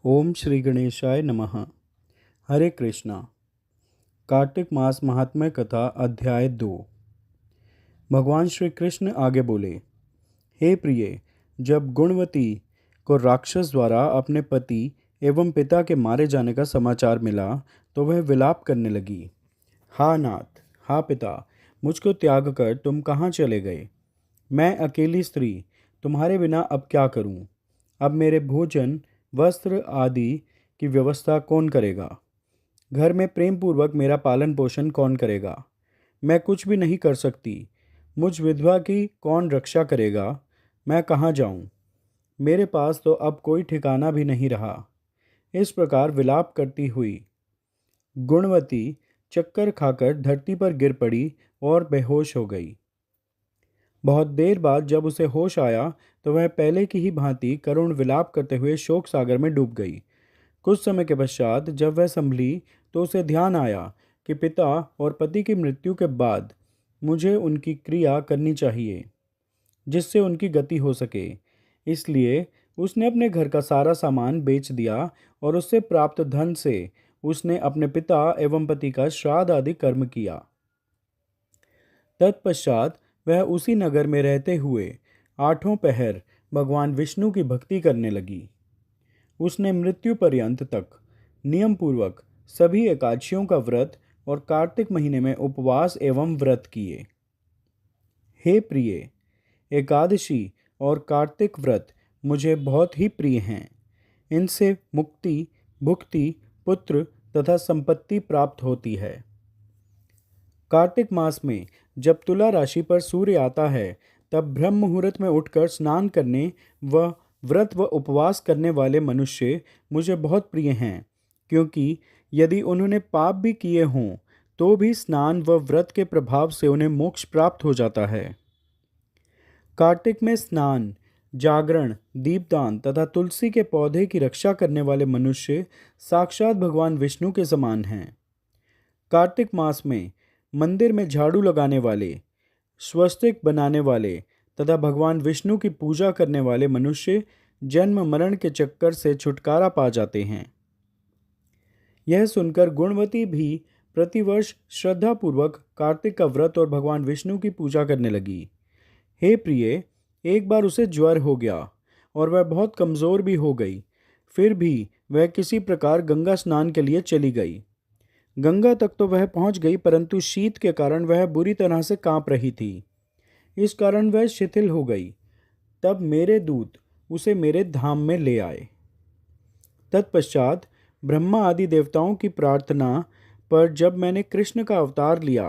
ओम श्री गणेशाय नमः। हरे कृष्णा। कार्तिक मास महात्म्य कथा अध्याय 2। भगवान श्री कृष्ण आगे बोले, हे प्रिय, जब गुणवती को राक्षस द्वारा अपने पति एवं पिता के मारे जाने का समाचार मिला तो वह विलाप करने लगी। हा नाथ, हा पिता, मुझको त्याग कर तुम कहाँ चले गए? मैं अकेली स्त्री तुम्हारे बिना अब क्या करूं? अब मेरे भोजन वस्त्र आदि की व्यवस्था कौन करेगा? घर में प्रेम पूर्वक मेरा पालन पोषण कौन करेगा? मैं कुछ भी नहीं कर सकती। मुझ विधवा की कौन रक्षा करेगा? मैं कहाँ जाऊं? मेरे पास तो अब कोई ठिकाना भी नहीं रहा। इस प्रकार विलाप करती हुई गुणवती चक्कर खाकर धरती पर गिर पड़ी और बेहोश हो गई। बहुत देर बाद जब उसे होश आया तो वह पहले की ही भांति करुण विलाप करते हुए शोक सागर में डूब गई। कुछ समय के पश्चात जब वह संभली तो उसे ध्यान आया कि पिता और पति की मृत्यु के बाद मुझे उनकी क्रिया करनी चाहिए जिससे उनकी गति हो सके। इसलिए उसने अपने घर का सारा सामान बेच दिया और उससे प्राप्त धन से उसने अपने पिता एवं पति का श्राद्ध आदि कर्म किया। तत्पश्चात वह उसी नगर में रहते हुए आठों पहर भगवान विष्णु की भक्ति करने लगी। उसने मृत्यु पर्यंत तक नियम पूर्वक सभी एकादशियों का व्रत और कार्तिक महीने में उपवास एवं व्रत किए। हे प्रिय, एकादशी और कार्तिक व्रत मुझे बहुत ही प्रिय हैं। इनसे मुक्ति, भुक्ति, पुत्र तथा संपत्ति प्राप्त होती है। कार्तिक मास में जब तुला राशि पर सूर्य आता है तब ब्रह्म मुहूर्त में उठकर स्नान करने व व्रत व उपवास करने वाले मनुष्य मुझे बहुत प्रिय हैं, क्योंकि यदि उन्होंने पाप भी किए हों तो भी स्नान व व्रत के प्रभाव से उन्हें मोक्ष प्राप्त हो जाता है। कार्तिक में स्नान, जागरण, दीपदान तथा तुलसी के पौधे की रक्षा करने वाले मनुष्य साक्षात भगवान विष्णु के समान हैं। कार्तिक मास में मंदिर में झाड़ू लगाने वाले, स्वस्तिक बनाने वाले तथा भगवान विष्णु की पूजा करने वाले मनुष्य जन्म मरण के चक्कर से छुटकारा पा जाते हैं। यह सुनकर गुणवती भी प्रतिवर्ष श्रद्धापूर्वक कार्तिक का व्रत और भगवान विष्णु की पूजा करने लगी। हे प्रिय, एक बार उसे ज्वर हो गया और वह बहुत कमज़ोर भी हो गई। फिर भी वह किसी प्रकार गंगा स्नान के लिए चली गई। गंगा तक तो वह पहुंच गई, परंतु शीत के कारण वह बुरी तरह से कांप रही थी। इस कारण वह शिथिल हो गई। तब मेरे दूत उसे मेरे धाम में ले आए। तत्पश्चात ब्रह्मा आदि देवताओं की प्रार्थना पर जब मैंने कृष्ण का अवतार लिया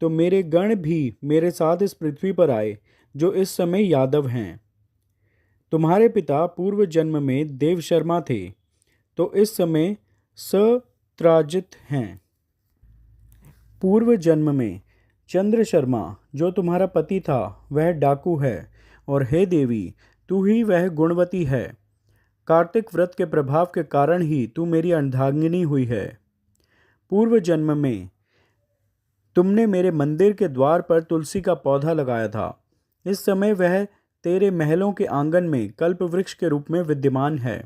तो मेरे गण भी मेरे साथ इस पृथ्वी पर आए, जो इस समय यादव हैं। तुम्हारे पिता पूर्व जन्म में देव शर्मा थे, तो इस समय सत्राजित हैं। पूर्व जन्म में चंद्र शर्मा जो तुम्हारा पति था वह डाकू है, और हे देवी, तू ही वह गुणवती है। कार्तिक व्रत के प्रभाव के कारण ही तू मेरी अर्धांगिनी हुई है। पूर्व जन्म में तुमने मेरे मंदिर के द्वार पर तुलसी का पौधा लगाया था। इस समय वह तेरे महलों के आंगन में कल्प वृक्ष के रूप में विद्यमान है।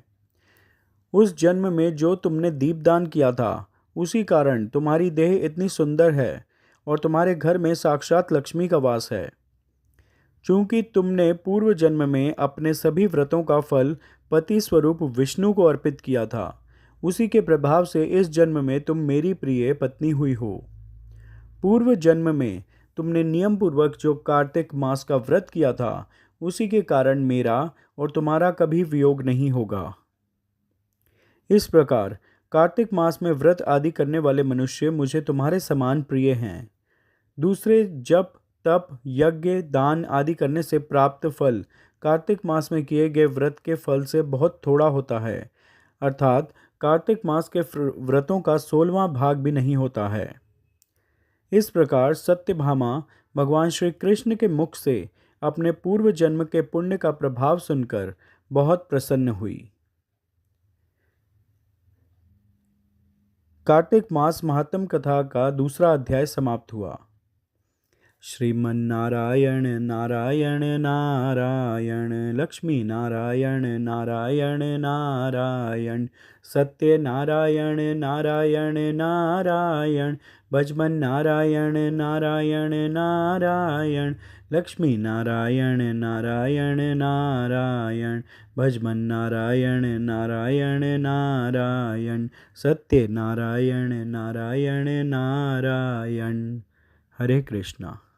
उस जन्म में जो तुमने दीपदान किया था, उसी कारण तुम्हारी देह इतनी सुंदर है और तुम्हारे घर में साक्षात लक्ष्मी का वास है। चूंकि तुमने पूर्व जन्म में अपने सभी व्रतों का फल पति स्वरूप विष्णु को अर्पित किया था, उसी के प्रभाव से इस जन्म में तुम मेरी प्रिय पत्नी हुई हो। पूर्व जन्म में तुमने नियम पूर्वक जो कार्तिक मास का व्रत किया था, उसी के कारण मेरा और तुम्हारा कभी वियोग नहीं होगा। इस प्रकार कार्तिक मास में व्रत आदि करने वाले मनुष्य मुझे तुम्हारे समान प्रिय हैं। दूसरे जप, तप, यज्ञ, दान आदि करने से प्राप्त फल कार्तिक मास में किए गए व्रत के फल से बहुत थोड़ा होता है, अर्थात कार्तिक मास के व्रतों का 16वां भाग भी नहीं होता है। इस प्रकार सत्यभामा भगवान श्री कृष्ण के मुख से अपने पूर्व जन्म के पुण्य का प्रभाव सुनकर बहुत प्रसन्न हुई। कार्तिक मास महात्म कथा का दूसरा अध्याय समाप्त हुआ। श्रीमन्नारायण नारायण नारायण, लक्ष्मी नारायण नारायण नारायण, सत्य नारायण नारायण नारायण, भजमन नारायण नारायण नारायण, लक्ष्मी नारायण नारायण नारायण, भजमन नारायण नारायण नारायण, सत्य नारायण नारायण नारायण। हरे कृष्णा।